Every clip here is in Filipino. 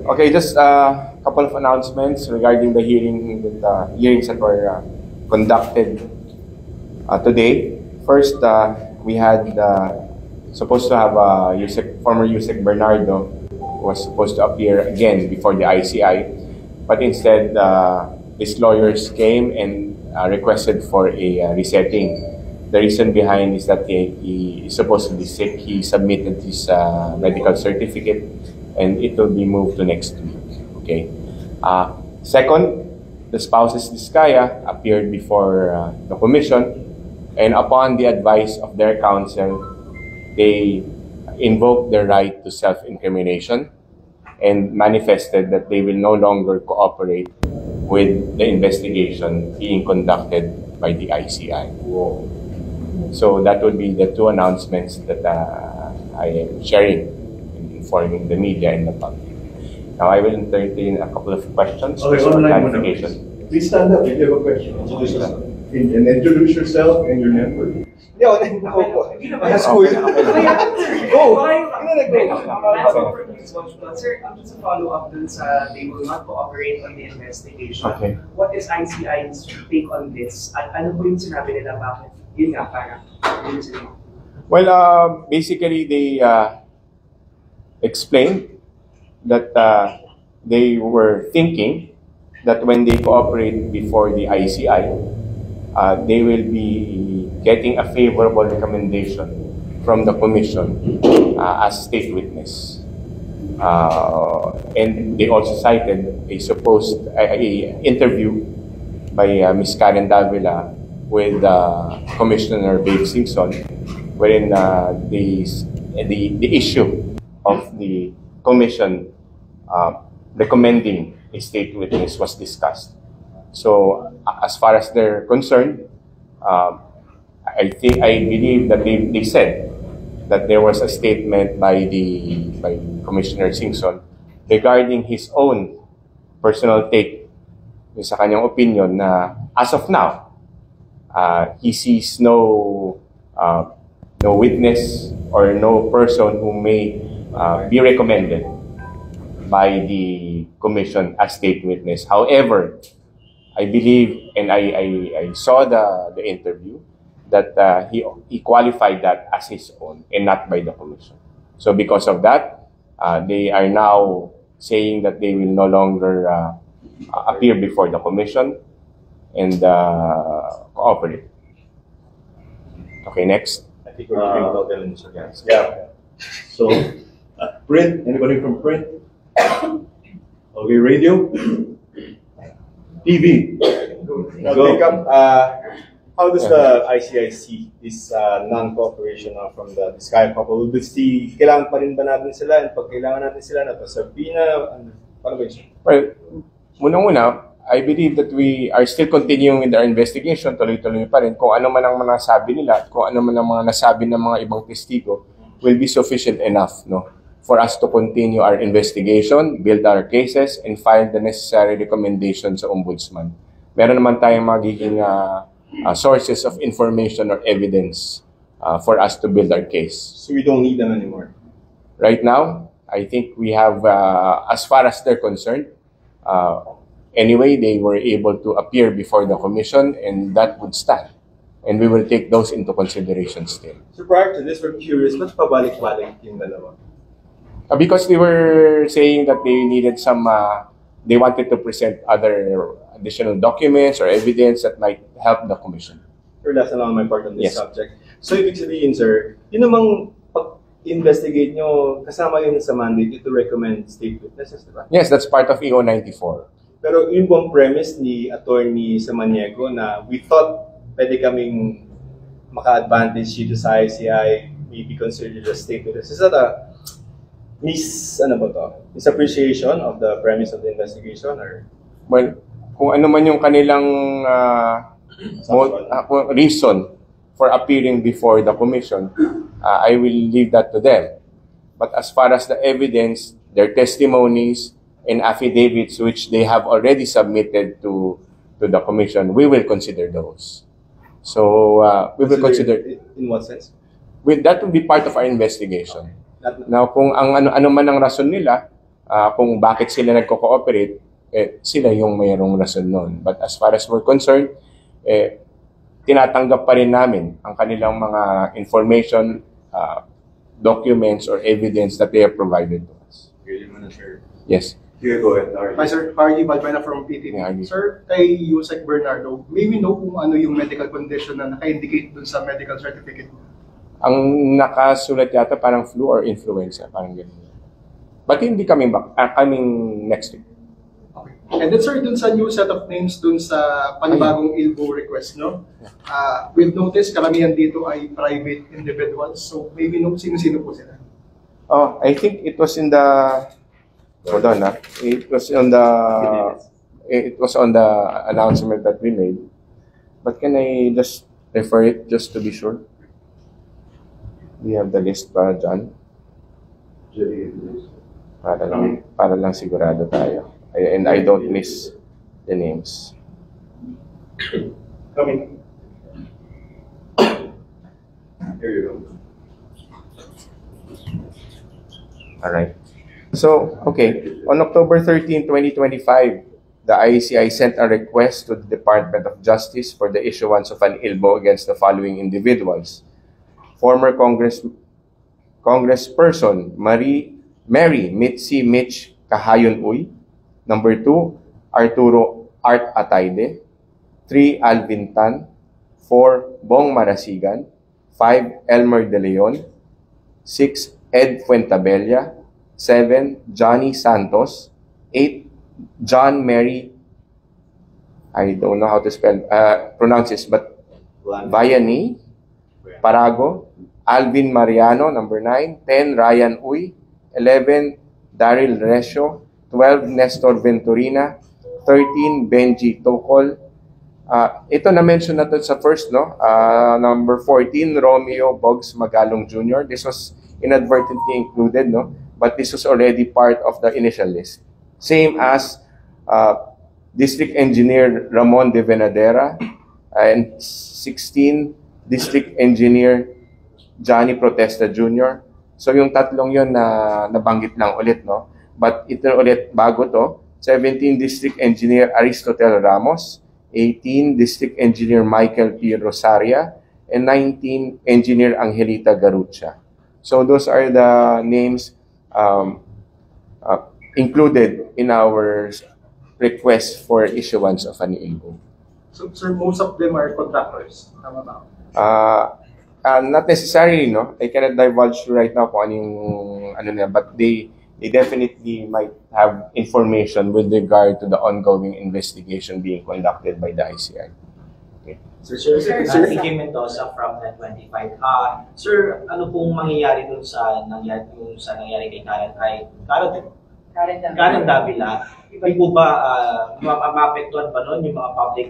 Okay, just a couple of announcements regarding the hearings that were conducted today. First, we had supposed to have former Yusek Bernardo was supposed to appear again before the ICI, but instead his lawyers came and requested for a resetting. The reason behind is that he is supposedly sick. He submitted his medical certificate, and it will be moved to next week. Okay. Second, the spouses Diskaya appeared before the commission, and upon the advice of their counsel, they invoked their right to self-incrimination and manifested that they will no longer cooperate with the investigation being conducted by the ICI. So that would be the two announcements that I am sharing and informing the media and the public. Now I will entertain a couple of questions for clarification. Please stand up if you have a question. And introduce yourself and your network. Go! Sir, just a follow-up dun sa they will not cooperate on the investigation. Okay. What is ICI's take on this? At ano po yung sinabi nila bakit? Yun nga, parang. Well, basically they explained that they were thinking that when they cooperate before the ICI, they will be getting a favorable recommendation from the commission as state witness. And they also cited a supposed interview by Ms. Karen Davila with Commissioner Babe Simpson, wherein the issue of the commission recommending a state witness was discussed. So as far as they're concerned, I believe that they said that there was a statement by Commissioner Simpson regarding his own personal take sa kanyang opinion na as of now, he sees no witness or no person who may be recommended by the commission as state witness. However, I believe, and I saw the interview, that he qualified that as his own and not by the commission. So because of that, they are now saying that they will no longer appear before the commission and cooperate. Okay, next. I think we're talking about elements again. Yeah. So, print, anybody from print? Okay, radio? TV? Go. How does the ICI see this non-cooperation from the Diskaya couple? Will see, kailangan pa rin ba natin sila? And pag kailangan natin sila, napasabina? Paano ba yun? Well, unang-una, I believe that we are still continuing with our investigation. Tuloy-tuloy pa rin. Kung ano man ang mga nasabi nila at kung ano man ang mga nasabi ng mga ibang testigo will be sufficient enough, no, for us to continue our investigation, build our cases, and file the necessary recommendations sa Ombudsman. Meron naman tayong magiging sources of information or evidence for us to build our case. So we don't need them anymore? Right now, I think we have, as far as they're concerned, anyway, they were able to appear before the commission, and that would stand. And we will take those into consideration still. So prior to this, we're curious, ba't pabalik-balik yung dalawa? Because they were saying that they needed some, they wanted to present other additional documents or evidence that might help the commission. Sir, last na lang my part on this Yes. subject. So ibig sabihin, sir, yun namang pag-investigate nyo, kasama yun sa mandate to recommend state witnesses, di ba? Yes, that's part of EO 94. Pero yun bang premise ni Attorney Samaniego na we thought pwede kaming maka-advantage dito sa ICI, maybe considered as state witness. Is that a misappreciation of the premise of the investigation? Or? Well, kung ano man yung kanilang reason for appearing before the commission, I will leave that to them. But as far as the evidence, their testimonies, and affidavits which they have already submitted to the commission, we will consider those. So we will consider. In what sense? That will be part of our investigation. Now, kung ang ano man ang rason nila, kung bakit sila nagko-cooperate, sila yung mayroong rason noon. But as far as we're concerned, tinatanggap pa rin namin ang kanilang mga information, documents, or evidence that they have provided to us. Yes. Here, go ahead, Hardy. Hi sir, Hardy Balbana from PTV. Yeah, Hardy. Sir, kay Yusek Bernardo, may we know kung ano yung medical condition na naka-indicate dun sa medical certificate? Ang nakasulat yata parang flu or influenza, parang ganun. But hindi coming back, coming next week. Okay. And then sir, dun sa new set of names dun sa panibagong ILBO request, no? We've noticed karamihan dito ay private individuals. So maybe know sino-sino po sila? Oh, I think it was in the, hold on, it was on the announcement that we made. But can I just refer it just to be sure? We have the list pa, John? Para lang sigurado tayo. And I don't miss the names. Coming. Here you go. All right. So, okay. On October 13, 2025, the ICI sent a request to the Department of Justice for the issuance of an ILBO against the following individuals. Former Congressperson Mary Mitzi Mitch Kahayon Uy. Number 2, Arturo Art Atayde. 3, Alvin Tan. 4, Bong Marasigan. 5, Elmer De Leon. 6, Ed Fuentabella. 7, Johnny Santos. 8, John Mary, I don't know how to pronounce this, but Bayani, Parago. Alvin Mariano, number 9. 10, Ryan Uy. 11, Daryl Resio. 12, Nestor Venturina. 13, Benji Tokol. Ito na-mention natin sa first, no? Number 14, Romeo Boggs Magalong Jr. This was inadvertently included, no? But this was already part of the initial list. Same as District Engineer Ramon de Venadera, and 16, District Engineer Johnny Protesta Jr. So yung tatlong yun na nabanggit lang ulit, no? But ito ulit bago to, 17, District Engineer Aristotel Ramos. 18, District Engineer Michael P. Rosaria. And 19, Engineer Angelita Garucha. So those are the names included in our request for issuance of an ILBO. So sir, most of them are contractors. Tama ba? Not necessarily, no? I cannot divulge right now kung ano na, but they definitely might have information with regard to the ongoing investigation being conducted by the ICI. Okay. Sir, TJ Mendoza from Net25. Sir, ano pong mangyayari dun sa nangyari kay Karen Davila? Hindi po ba maapektuhan ba nun yung mga public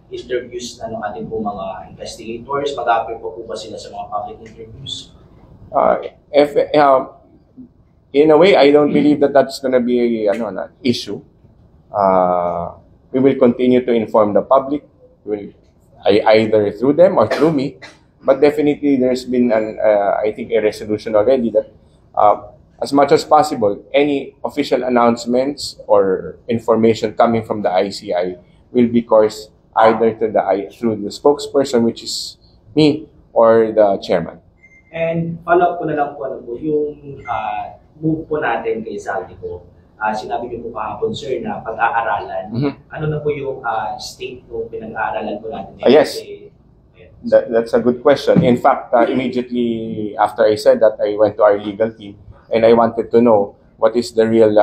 interviews na ng ating po mga investigators? Mag-appear po ba sila sa mga public interviews? In a way, I don't believe that that's going to be an issue. We will continue to inform the public, either through them or through me. But definitely, there's been I think a resolution already that as much as possible, any official announcements or information coming from the ICI will be coursed either through the spokesperson, which is me, or the chairman. And follow-up ko na lang po, yung move po natin kay Zaldico. Sinabi niyo po kahapon, sir, na pag-aaralan. Ano na po yung state ng pinag-aaralan po natin? Yes. That's a good question. In fact, immediately after I said that, I went to our legal team and I wanted to know what is the real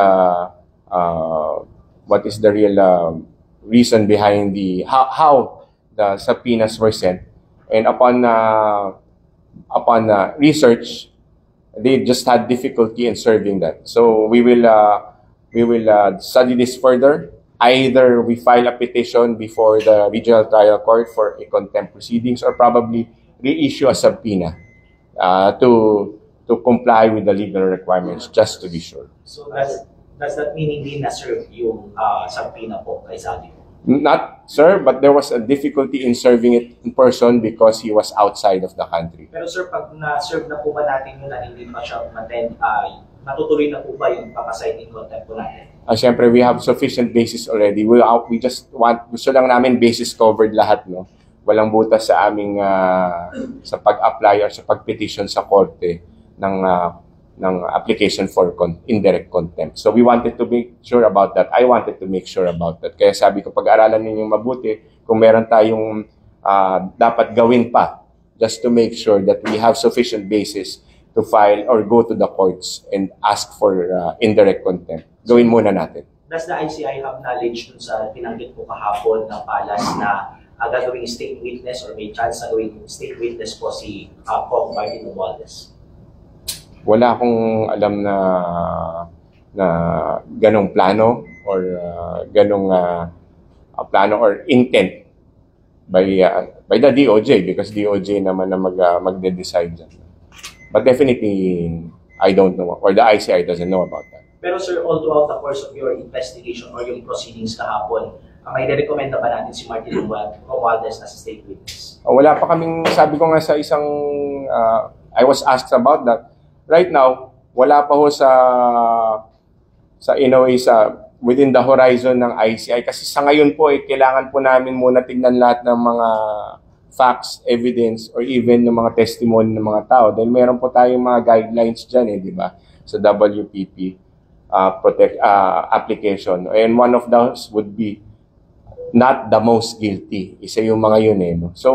reason behind how the subpoenas were sent. And upon research, they just had difficulty in serving that. So we will study this further. Either we file a petition before the regional trial court for a contempt proceedings, or probably reissue a subpoena to comply with the legal requirements, just to be sure. So does that mean hindi na-serve yung subpoena po kay Zaldico? Not, sir, but there was a difficulty in serving it in person because he was outside of the country. Pero sir, pag na-serve na po ba natin yun na hindi pa siya natutuloy na po ba yung papasite in contempt po natin? Siyempre, we have sufficient basis already. We just gusto lang namin basis covered lahat, no? Walang butas sa aming sa pag-apply or sa pag-petition sa korte ng application for indirect contempt. So we wanted to make sure about that. I wanted to make sure about that. Kaya sabi ko, pag-aralan ninyong mabuti kung meron tayong dapat gawin pa just to make sure that we have sufficient basis to file or go to the courts and ask for indirect contempt. Gawin muna natin. Does the ICI have knowledge dun sa pinanggit po kahapon ng palas na gagawing state witness or may chance na gawing state witness po si Kong Martin Romualdez? Wala akong alam na ganong plano or ganong plano or intent by the DOJ because DOJ naman na magde-decide dyan. But definitely, I don't know or the ICI doesn't know about that. Pero sir, all throughout the course of your investigation or yung proceedings kahapon, may nirekomenda ba natin si Martin Romualdez as a state witness? Wala pa kaming, sabi ko nga sa isang, I was asked about that. Right now, wala pa ho sa in a way, within the horizon ng ICI. Kasi sa ngayon po, kailangan po namin muna tignan lahat ng mga facts, evidence, or even ng mga testimony ng mga tao. Dahil meron po tayong mga guidelines dyan, di ba? Sa WPP application. And one of those would be not the most guilty. Isa yung mga yun no? So,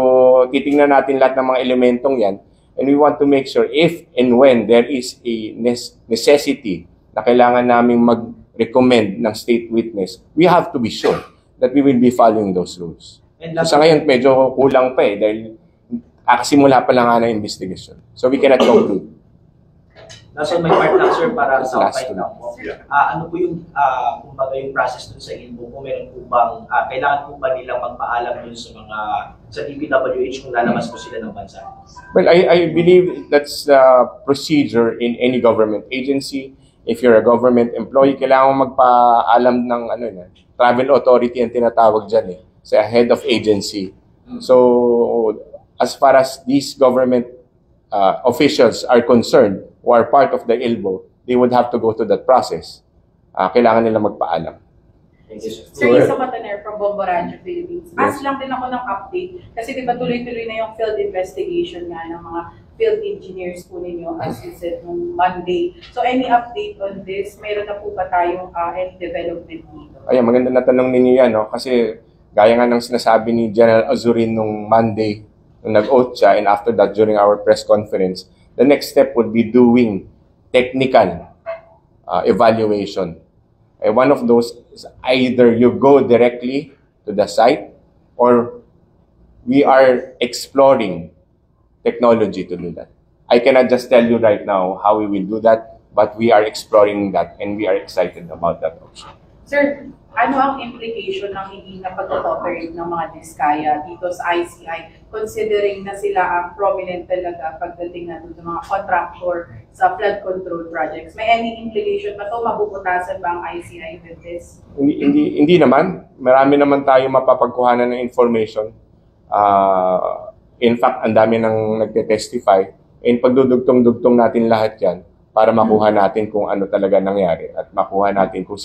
titingnan natin lahat ng mga elementong yan. And we want to make sure if and when there is a necessity na kailangan naming mag-recommend ng state witness, we have to be sure that we will be following those rules. So, sa ngayon, medyo kulang pa dahil kasimula pa lang ng investigation. So, we cannot conclude. Nasa may part lang, sir, para sa Last fight one. lang po. Ano po yung, kumbaga yung process dun sa ILBO? Kung meron po bang, kailangan po ba nilang magpaalam dun sa mga, sa DPWH kung lalabas po sila ng bansa? Well, I believe that's the procedure in any government agency. If you're a government employee, kailangan magpaalam ng travel authority ang tinatawag dyan sa head of agency. So, as far as these government officials are concerned, who are part of the ILBO, they would have to go to that process. Kailangan nila magpaalam. Thank you, sir. Sir, Isa Mataner from Bombo Rancho, Philippines. Ask lang din ako ng update kasi di ba tuloy-tuloy na yung field investigation nga ng mga field engineers po ninyo as you said nung Monday. So any update on this? Mayroon na po ba tayong any development dito? Ayan, maganda na tanong ninyo yan, no? Kasi gaya nga ng sinasabi ni General Azurin nung Monday, nung nag-oath siya, and after that, during our press conference, the next step would be doing technical evaluation. And one of those is either you go directly to the site or we are exploring technology to do that. I cannot just tell you right now how we will do that, but we are exploring that and we are excited about that option. Sir, ano ang implication ng hindi na pag-cooperate ng mga Diskaya dito sa ICI considering na sila ang prominent talaga pagdating na sa mga contractor sa flood control projects? May any implication ba ito? Mabubutasan ba ang ICI with this? Hindi naman. Marami naman tayo mapapagkuhanan ng information. In fact, ang dami nang nagte-testify. And pagdudugtong-dugtong natin lahat yan para makuha natin kung ano talaga nangyari at makuha natin kung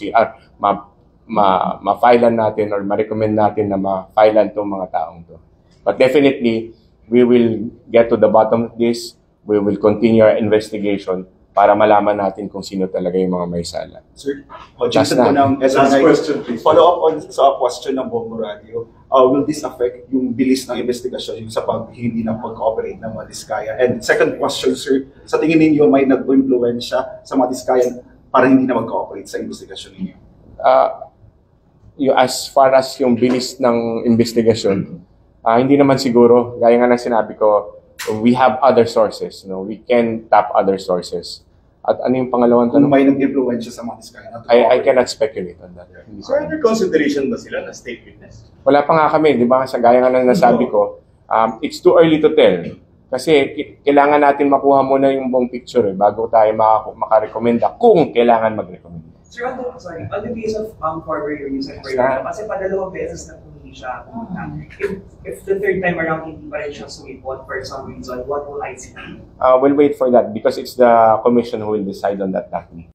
ma-filean natin or ma-recommend natin na ma-filean itong mga taong to. But definitely, we will get to the bottom of this. We will continue our investigation para malaman natin kung sino talaga yung mga may sala. Sir, Last Jason po ng Last SNI. question, please. Follow up on sa question ng Bombo Radio. Will this affect yung bilis ng investigasyon yung sa hindi na pag-cooperate ng mga Diskaya? And second question, sir, sa tingin ninyo may nag-influensya sa mga Diskaya para hindi na mag-cooperate sa investigasyon ninyo? As far as yung bilis ng investigasyon, hindi naman siguro. Gaya nga ng sinabi ko, we have other sources. We can tap other sources. At ano yung pangalawang Kung tanong? may nag-influensya sa mga Diskaya na I cannot speculate on that. Hindi So, under consideration ba sila na state witness? Wala pa nga kami, di ba? Sa gaya nga ng nasabi ko, it's too early to tell. Kasi kailangan natin makuha muna yung buong picture bago tayo makarekomenda kung kailangan mag-recommend. Sir, on the case of former Union Secretary, kasi padalawang beses na po hindi siya pumunta. If the third time around hindi pa rin siya sumipot for some reason, what will ICT do? We'll wait for that because it's the commission who will decide on that, Daphne.